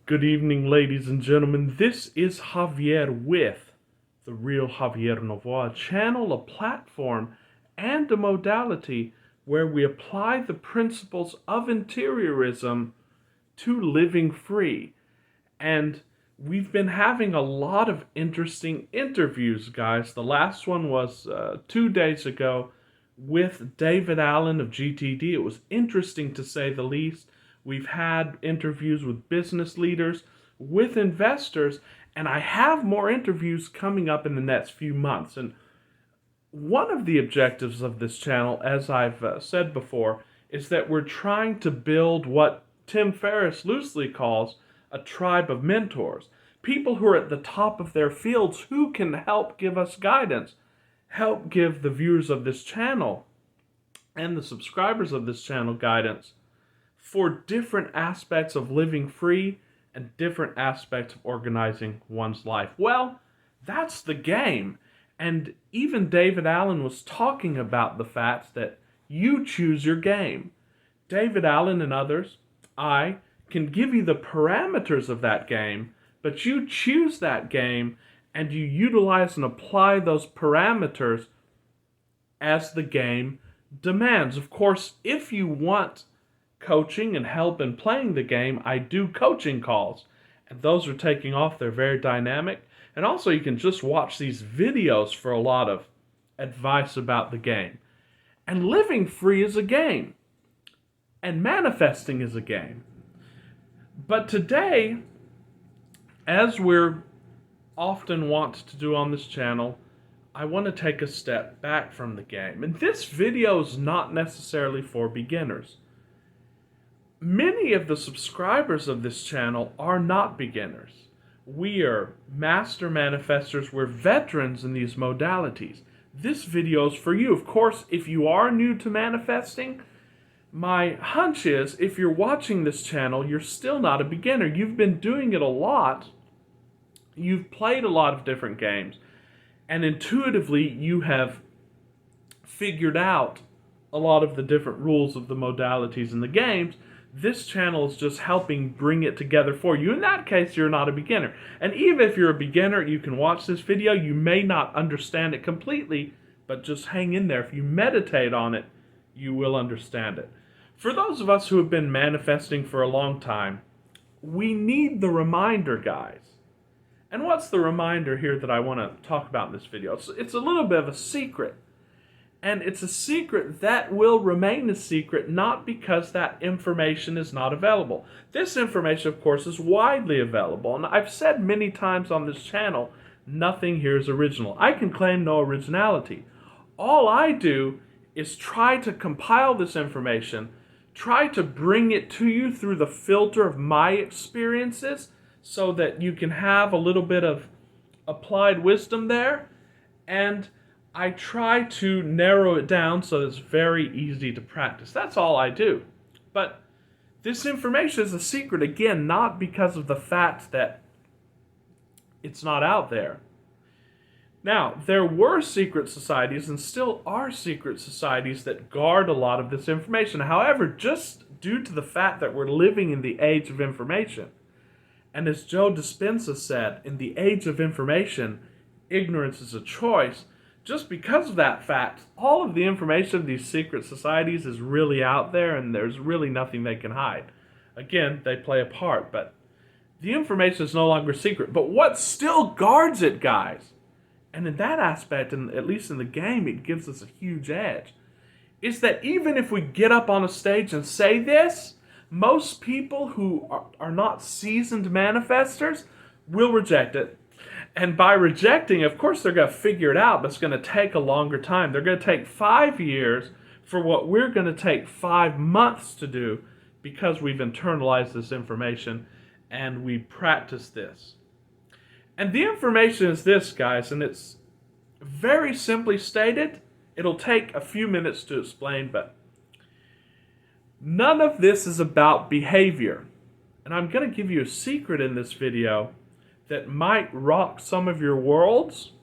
Good evening, ladies and gentlemen. This is Javier with the Real Javier Novoa channel, a platform and a modality where we apply the principles of interiorism to living free. And we've been having a lot of interesting interviews, guys. The last one was 2 days ago with David Allen of GTD. It was interesting to say the least. We've had interviews with business leaders, with investors, and I have more interviews coming up in the next few months. And one of the objectives of this channel, as I've said before, is that we're trying to build what Tim Ferriss loosely calls a tribe of mentors. People who are at the top of their fields who can help give us guidance, help give the viewers of this channel and the subscribers of this channel guidance for different aspects of living free and different aspects of organizing one's life. Well, that's the game. And even David Allen was talking about the fact that you choose your game. David Allen and others, I can give you the parameters of that game, but you choose that game and you utilize and apply those parameters as the game demands. Of course, if you want coaching and help in playing the game, I do coaching calls, and those are taking off. They're very dynamic, and also you can just watch these videos for a lot of advice about the game. And living free is a game, and manifesting is a game. But today, as we're often want to do on this channel, I want to take a step back from the game. And this video is not necessarily for beginners. Many of the subscribers of this channel are not beginners. We are master manifestors. We're veterans in these modalities. This video is for you. Of course, if you are new to manifesting, my hunch is if you're watching this channel, you're still not a beginner. You've been doing it a lot. You've played a lot of different games. And intuitively, you have figured out a lot of the different rules of the modalities in the games. This channel is just helping bring it together for you. In that case, you're not a beginner. And even if you're a beginner, you can watch this video. You may not understand it completely, but just hang in there. If you meditate on it, you will understand it. For those of us who have been manifesting for a long time, we need the reminder, guys. And what's the reminder here that I want to talk about in this video? It's a little bit of a secret. And it's a secret that will remain a secret, not because that information is not available. This information, of course, is widely available. And I've said many times on this channel, nothing here is original. I can claim no originality. All I do is try to compile this information, try to bring it to you through the filter of my experiences so that you can have a little bit of applied wisdom there. And I try to narrow it down so it's very easy to practice. That's all I do. But this information is a secret, again, not because of the fact that it's not out there. Now, there were secret societies and still are secret societies that guard a lot of this information. However, just due to the fact that we're living in the age of information, and as Joe Dispenza said, in the age of information, ignorance is a choice. Just because of that fact, all of the information of these secret societies is really out there, and there's really nothing they can hide. Again, they play a part, but the information is no longer secret. But what still guards it, guys, and in that aspect, and at least in the game, it gives us a huge edge, is that even if we get up on a stage and say this, most people who are not seasoned manifestors will reject it. And by rejecting, of course, they're going to figure it out, but it's going to take a longer time. They're going to take 5 years for what we're going to take 5 months to do because we've internalized this information and we practice this. And the information is this, guys, and it's very simply stated. It'll take a few minutes to explain, but none of this is about behavior. And I'm going to give you a secret in this video that might rock some of your worlds,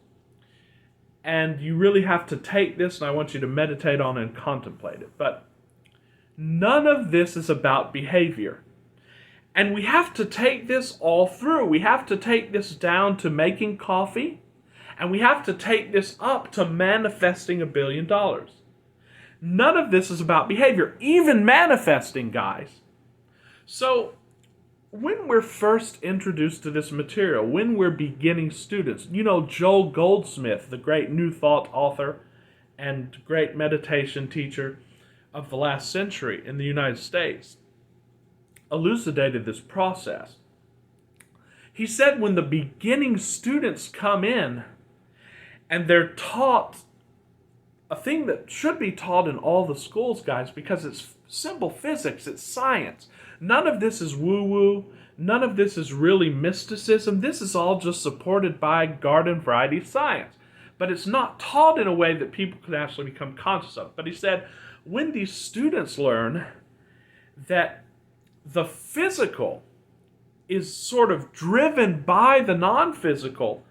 and you really have to take this, and I want you to meditate on it and contemplate it. But none of this is about behavior. And we have to take this all through. We have to take this down to making coffee, and we have to take this up to manifesting $1 billion. None of this is about behavior, even manifesting, guys. So, when we're first introduced to this material, when we're beginning students, Joel Goldsmith, the great New Thought author and great meditation teacher of the last century in the United States, elucidated this process. He said when the beginning students come in and they're taught a thing that should be taught in all the schools, guys, because it's simple physics, it's science. None of this is woo-woo. None of this is really mysticism. This is all just supported by garden variety science. But it's not taught in a way that people could actually become conscious of. But he said, when these students learn that the physical is sort of driven by the non-physical,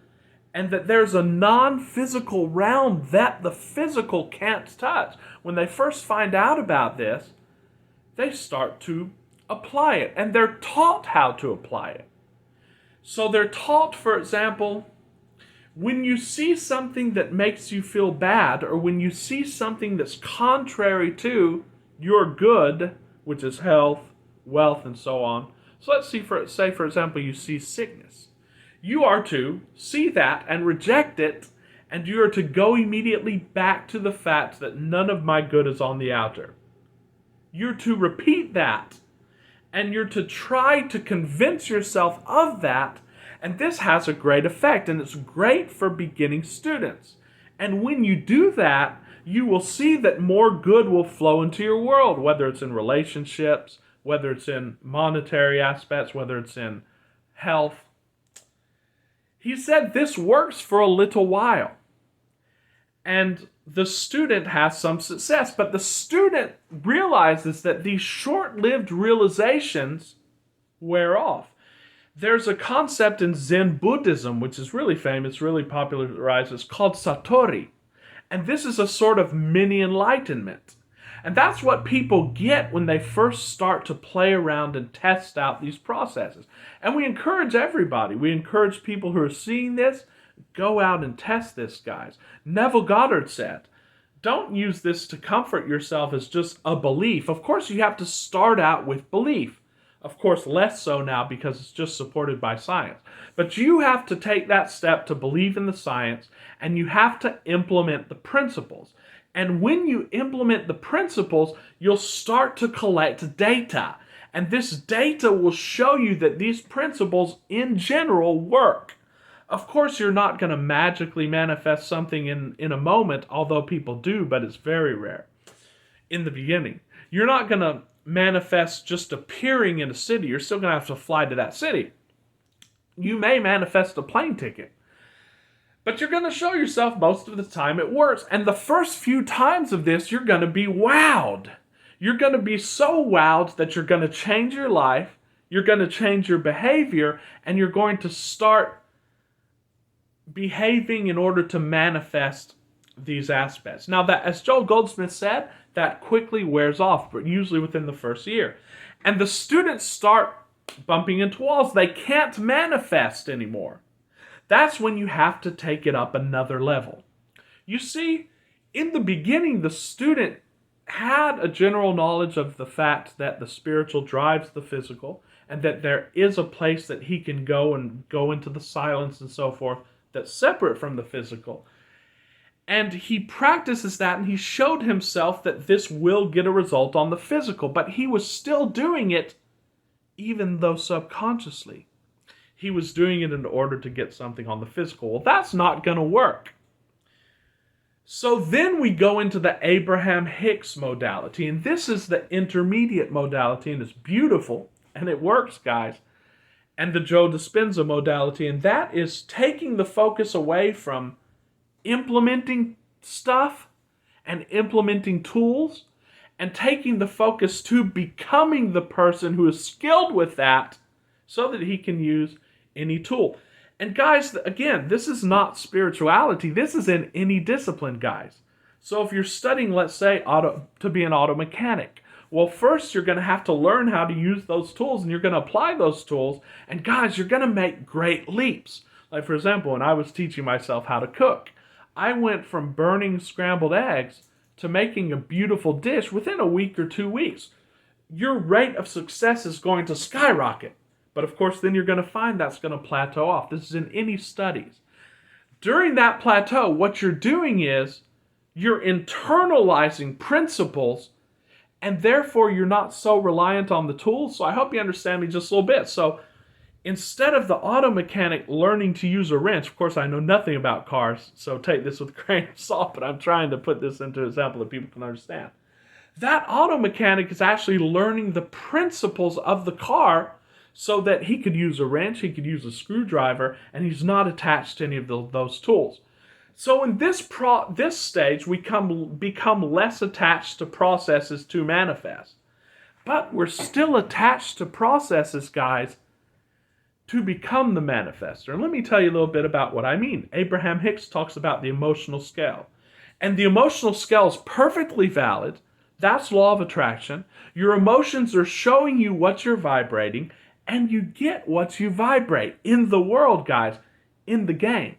and that there's a non-physical realm that the physical can't touch, when they first find out about this, they start to apply it, and they're taught how to apply it. So they're taught, for example, when you see something that makes you feel bad, or when you see something that's contrary to your good, which is health, wealth, and so on. So let's say, for example, you see sickness. You are to see that and reject it, and you are to go immediately back to the fact that none of my good is on the outer. You're to repeat that, and you're to try to convince yourself of that, and this has a great effect, and it's great for beginning students. And when you do that, you will see that more good will flow into your world, whether it's in relationships, whether it's in monetary aspects, whether it's in health. He said this works for a little while, and the student has some success, but the student realizes that these short-lived realizations wear off. There's a concept in Zen Buddhism, which is really famous, really popularized, it's called Satori, and this is a sort of mini enlightenment. And that's what people get when they first start to play around and test out these processes. And we encourage everybody. We encourage people who are seeing this, go out and test this, guys. Neville Goddard said, don't use this to comfort yourself as just a belief. Of course, you have to start out with belief. Of course, less so now because it's just supported by science. But you have to take that step to believe in the science, and you have to implement the principles. And when you implement the principles, you'll start to collect data. And this data will show you that these principles in general work. Of course, you're not going to magically manifest something in a moment, although people do, but it's very rare in the beginning. You're not going to manifest just appearing in a city. You're still going to have to fly to that city. You may manifest a plane ticket, but you're going to show yourself most of the time it works. And the first few times of this, you're going to be wowed. You're going to be so wowed that you're going to change your life, you're going to change your behavior, and you're going to start behaving in order to manifest these aspects. Now, that, as Joel Goldsmith said, that quickly wears off, but usually within the first year. And the students start bumping into walls. They can't manifest anymore. That's when you have to take it up another level. You see, in the beginning, the student had a general knowledge of the fact that the spiritual drives the physical, and that there is a place that he can go and go into the silence and so forth that's separate from the physical. And he practices that, and he showed himself that this will get a result on the physical, but he was still doing it even though subconsciously. He was doing it in order to get something on the physical. Well, that's not going to work. So then we go into the Abraham Hicks modality, and this is the intermediate modality, and it's beautiful, and it works, guys. And the Joe Dispenza modality, and that is taking the focus away from implementing stuff and implementing tools, and taking the focus to becoming the person who is skilled with that so that he can use any tool. And guys, again, this is not spirituality. This is in any discipline, guys. So if you're studying, let's say, to be an auto mechanic, Well, first you're going to have to learn how to use those tools, and you're going to apply those tools. And guys, you're going to make great leaps. Like, for example, when I was teaching myself how to cook, I went from burning scrambled eggs to making a beautiful dish within a week or 2 weeks. Your rate of success is going to skyrocket. But of course, then you're going to find that's going to plateau off. This is in any studies. During that plateau, what you're doing is you're internalizing principles, and therefore you're not so reliant on the tools. So I hope you understand me just a little bit. So instead of the auto mechanic learning to use a wrench, of course I know nothing about cars, so take this with a grain of salt, but I'm trying to put this into an example that people can understand. That auto mechanic is actually learning the principles of the car so that he could use a wrench, he could use a screwdriver, and he's not attached to any of those tools. So in this stage, we become less attached to processes to manifest. But we're still attached to processes, guys, to become the manifestor. And let me tell you a little bit about what I mean. Abraham Hicks talks about the emotional scale. And the emotional scale is perfectly valid. That's law of attraction. Your emotions are showing you what you're vibrating, and you get what you vibrate in the world, guys, in the game.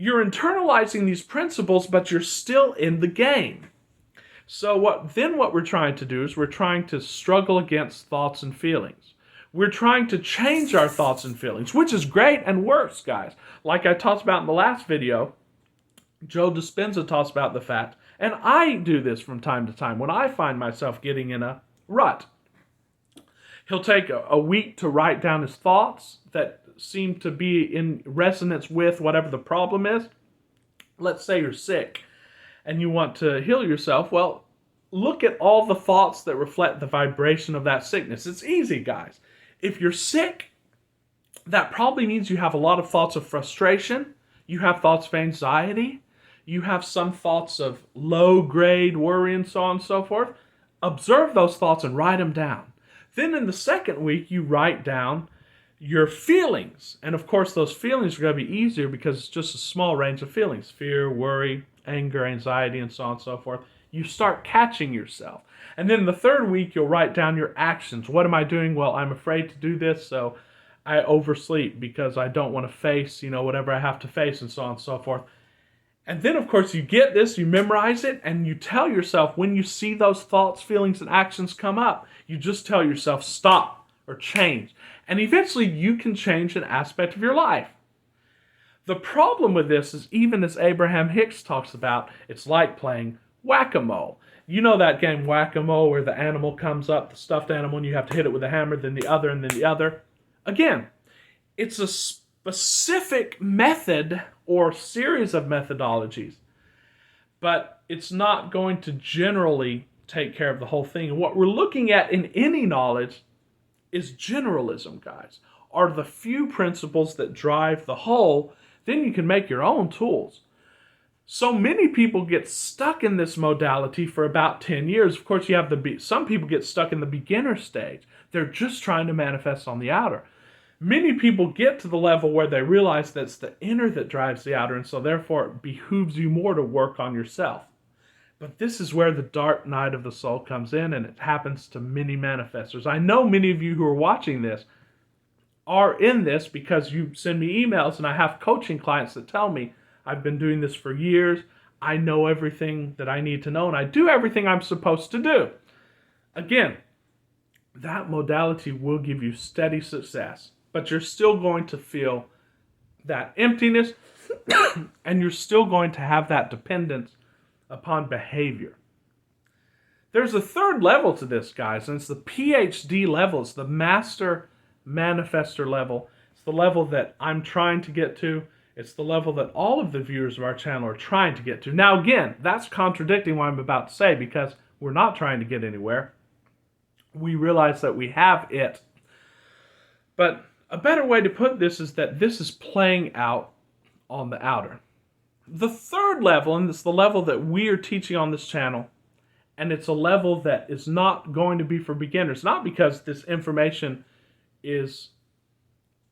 You're internalizing these principles, but you're still in the game. So what we're trying to do is we're trying to struggle against thoughts and feelings. We're trying to change our thoughts and feelings, which is great and works, guys. Like I talked about in the last video, Joe Dispenza talks about the fact, and I do this from time to time, when I find myself getting in a rut. He'll take a week to write down his thoughts that seem to be in resonance with whatever the problem is. Let's say you're sick and you want to heal yourself. Well, look at all the thoughts that reflect the vibration of that sickness. It's easy, guys. If you're sick, that probably means you have a lot of thoughts of frustration. You have thoughts of anxiety. You have some thoughts of low-grade worry and so on and so forth. Observe those thoughts and write them down. Then in the second week, you write down your feelings. And of course, those feelings are going to be easier because it's just a small range of feelings. Fear, worry, anger, anxiety, and so on and so forth. You start catching yourself. And then the third week, you'll write down your actions. What am I doing? Well, I'm afraid to do this, so I oversleep because I don't want to face, whatever I have to face and so on and so forth. And then, of course, you get this, you memorize it, and you tell yourself when you see those thoughts, feelings, and actions come up, you just tell yourself, stop or change. And eventually, you can change an aspect of your life. The problem with this is, even as Abraham Hicks talks about, it's like playing whack-a-mole. You know that game whack-a-mole where the animal comes up, the stuffed animal, and you have to hit it with a hammer, then the other, and then the other? Again, it's a specific method or series of methodologies, but it's not going to generally take care of the whole thing. And what we're looking at in any knowledge is generalism, guys, are the few principles that drive the whole. Then you can make your own tools. So many people get stuck in this modality for about 10 years. Of course, you have some people get stuck in the beginner stage. They're just trying to manifest on the outer. Many people get to the level where they realize that it's the inner that drives the outer, and so therefore it behooves you more to work on yourself. But this is where the dark night of the soul comes in, and it happens to many manifestors. I know many of you who are watching this are in this because you send me emails, and I have coaching clients that tell me, I've been doing this for years, I know everything that I need to know, and I do everything I'm supposed to do. Again, that modality will give you steady success. But you're still going to feel that emptiness, and you're still going to have that dependence upon behavior. There's a third level to this, guys, and it's the PhD level. It's the Master Manifestor level. It's the level that I'm trying to get to. It's the level that all of the viewers of our channel are trying to get to. Now, again, that's contradicting what I'm about to say because we're not trying to get anywhere. We realize that we have it. But a better way to put this is that this is playing out on the outer. The third level, and it's the level that we are teaching on this channel, and it's a level that is not going to be for beginners, not because this information is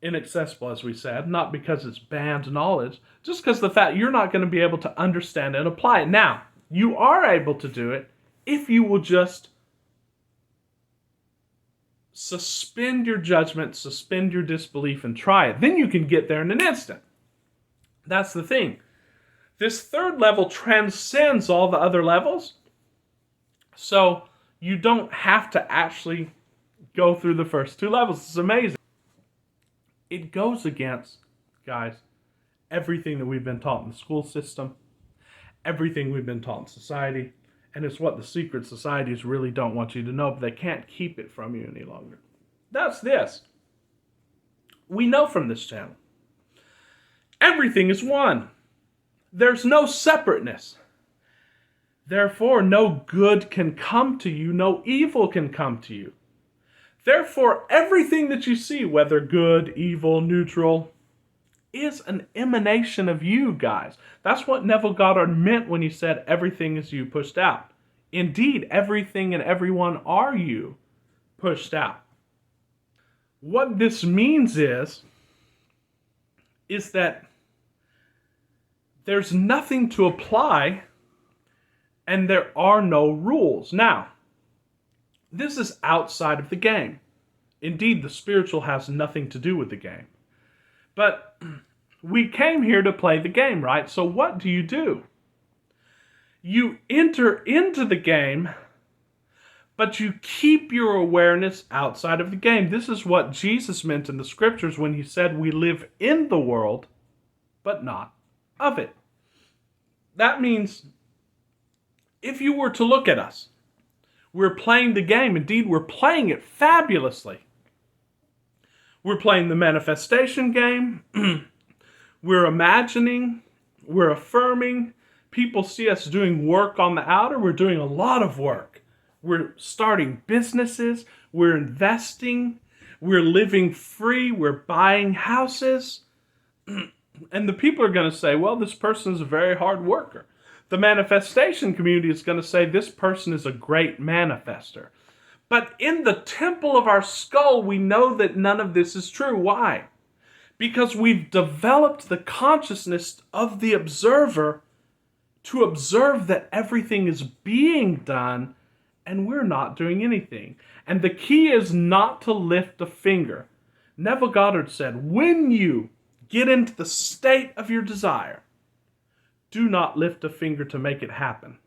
inaccessible, as we said, not because it's banned knowledge, just because the fact you're not going to be able to understand and apply it. Now, you are able to do it if you will just suspend your judgment, suspend your disbelief, and try it. Then you can get there in an instant. That's the thing. This third level transcends all the other levels. So you don't have to actually go through the first two levels. It's amazing. It goes against, guys, everything that we've been taught in the school system, everything we've been taught in society, and it's what the secret societies really don't want you to know, but they can't keep it from you any longer. That's this. We know from this channel, everything is one. There's no separateness. Therefore, no good can come to you, no evil can come to you. Therefore, everything that you see, whether good, evil, neutral, is an emanation of you, guys. That's what Neville Goddard meant when he said everything is you pushed out. Indeed, everything and everyone are you pushed out. What this means is that there's nothing to apply and there are no rules. Now, this is outside of the game. Indeed, the spiritual has nothing to do with the game. But we came here to play the game, right? So what do? You enter into the game, but you keep your awareness outside of the game. This is what Jesus meant in the scriptures when he said we live in the world, but not of it. That means if you were to look at us, we're playing the game. Indeed, we're playing it fabulously. We're playing the manifestation game. We're imagining. We're affirming. People see us doing work on the outer. We're doing a lot of work. We're starting businesses. We're investing. We're living free. We're buying houses. And the people are going to say, well, this person is a very hard worker. The manifestation community is going to say, this person is a great manifester. But in the temple of our skull, we know that none of this is true. Why? Because we've developed the consciousness of the observer to observe that everything is being done and we're not doing anything. And the key is not to lift a finger. Neville Goddard said, when you get into the state of your desire, do not lift a finger to make it happen.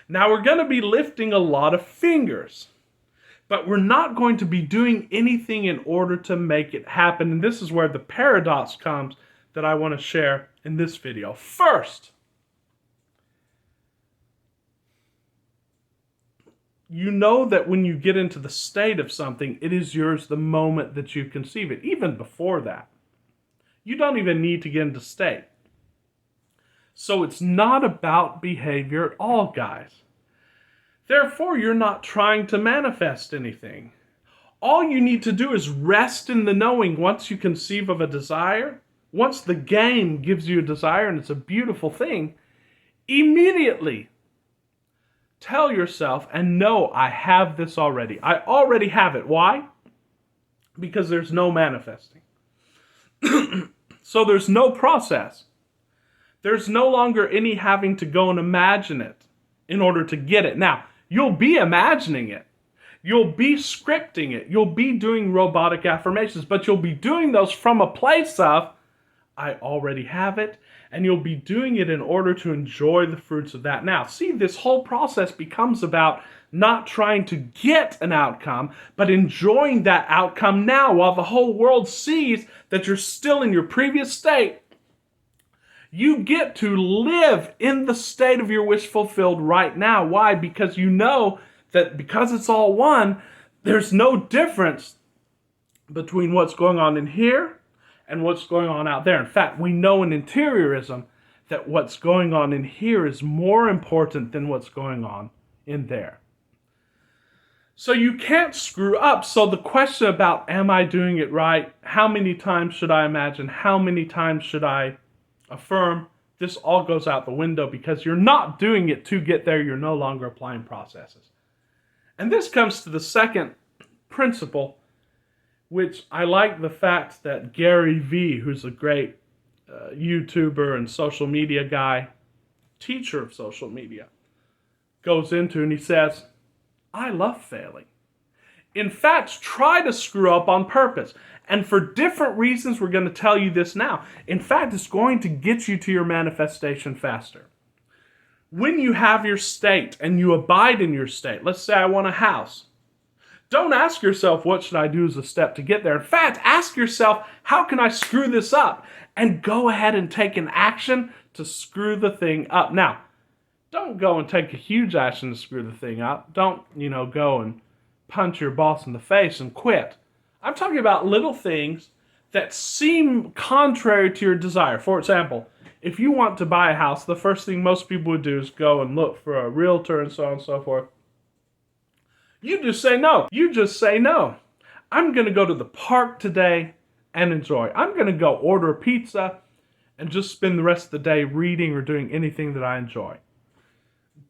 Now we're going to be lifting a lot of fingers, but we're not going to be doing anything in order to make it happen. And this is where the paradox comes that I want to share in this video. First, you know that when you get into the state of something, it is yours the moment that you conceive it. Even before that, you don't even need to get into state. So it's not about behavior at all, guys. Therefore, you're not trying to manifest anything. All you need to do is rest in the knowing once you conceive of a desire, once the game gives you a desire, and it's a beautiful thing, immediately tell yourself and know I have this already. I already have it. Why? Because there's no manifesting. So there's no process. There's no longer any having to go and imagine it in order to get it. Now, you'll be imagining it. You'll be scripting it. You'll be doing robotic affirmations, but you'll be doing those from a place of, I already have it, and you'll be doing it in order to enjoy the fruits of that. Now, see, this whole process becomes about not trying to get an outcome, but enjoying that outcome now while the whole world sees that you're still in your previous state. You get to live in the state of your wish fulfilled right now. Why? Because you know that because it's all one, there's no difference between what's going on in here and what's going on out there. In fact, we know in interiorism that what's going on in here is more important than what's going on in there. So you can't screw up. So the question about, am I doing it right? How many times should I imagine? How many times should I affirm? This all goes out the window because you're not doing it to get there. You're no longer applying processes. And this comes to the second principle, which I like the fact that Gary Vee, who's a great YouTuber and social media guy, teacher of social media, goes into, and he says, I love failing. In fact, try to screw up on purpose. And for different reasons, we're going to tell you this now. In fact, it's going to get you to your manifestation faster. When you have your state and you abide in your state, let's say I want a house. Don't ask yourself, what should I do as a step to get there? In fact, ask yourself, how can I screw this up? And go ahead and take an action to screw the thing up. Now, don't go and take a huge action to screw the thing up. Don't, go and punch your boss in the face and quit. I'm talking about little things that seem contrary to your desire. For example, if you want to buy a house, the first thing most people would do is go and look for a realtor and so on and so forth. You just say no. You just say no. I'm going to go to the park today and enjoy. I'm going to go order a pizza and just spend the rest of the day reading or doing anything that I enjoy.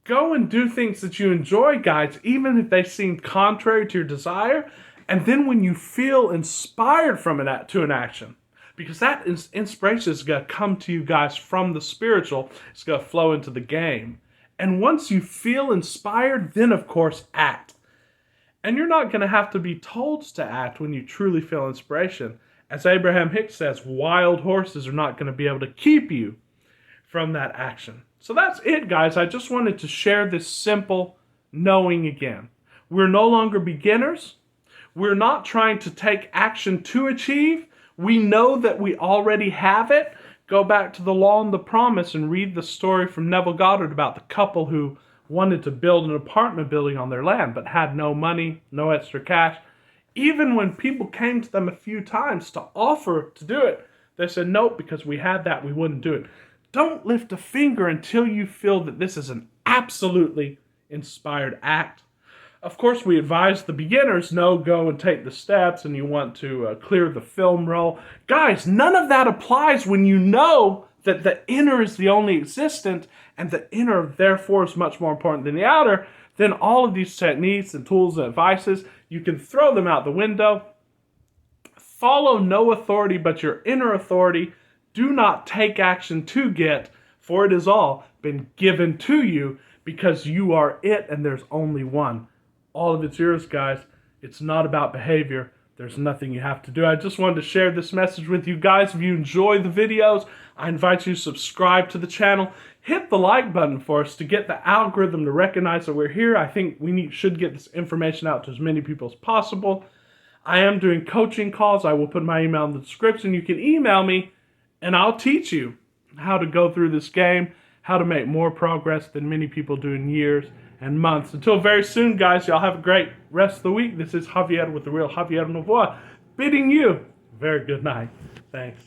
Go and do things that you enjoy, guys, even if they seem contrary to your desire. And then when you feel inspired from it to an action, because that inspiration is going to come to you guys from the spiritual, it's going to flow into the game. And once you feel inspired, then of course act. And you're not going to have to be told to act when you truly feel inspiration. As Abraham Hicks says, wild horses are not going to be able to keep you from that action. So that's it, guys. I just wanted to share this simple knowing again. We're no longer beginners. We're not trying to take action to achieve. We know that we already have it. Go back to the Law and the Promise and read the story from Neville Goddard about the couple who wanted to build an apartment building on their land but had no money, no extra cash. Even when people came to them a few times to offer to do it, they said, nope, because we had that, we wouldn't do it. Don't lift a finger until you feel that this is an absolutely inspired act. Of course, we advise the beginners, no, go and take the steps and you want to clear the film roll. Guys, none of that applies when you know that the inner is the only existent and the inner, therefore, is much more important than the outer. Then all of these techniques and tools and advices, you can throw them out the window. Follow no authority but your inner authority. Do not take action to get, for it has all been given to you because you are it and there's only one. All of it's yours, guys. It's not about behavior. There's nothing you have to do. I just wanted to share this message with you guys. If you enjoy the videos, I invite you to subscribe to the channel. Hit the like button for us to get the algorithm to recognize that we're here. I think we should get this information out to as many people as possible. I am doing coaching calls. I will put my email in the description. You can email me and I'll teach you how to go through this game, how to make more progress than many people do in years and months. Until very soon, guys, y'all have a great rest of the week. This is Javier with the Real Javier Novoa, bidding you a very good night. Thanks.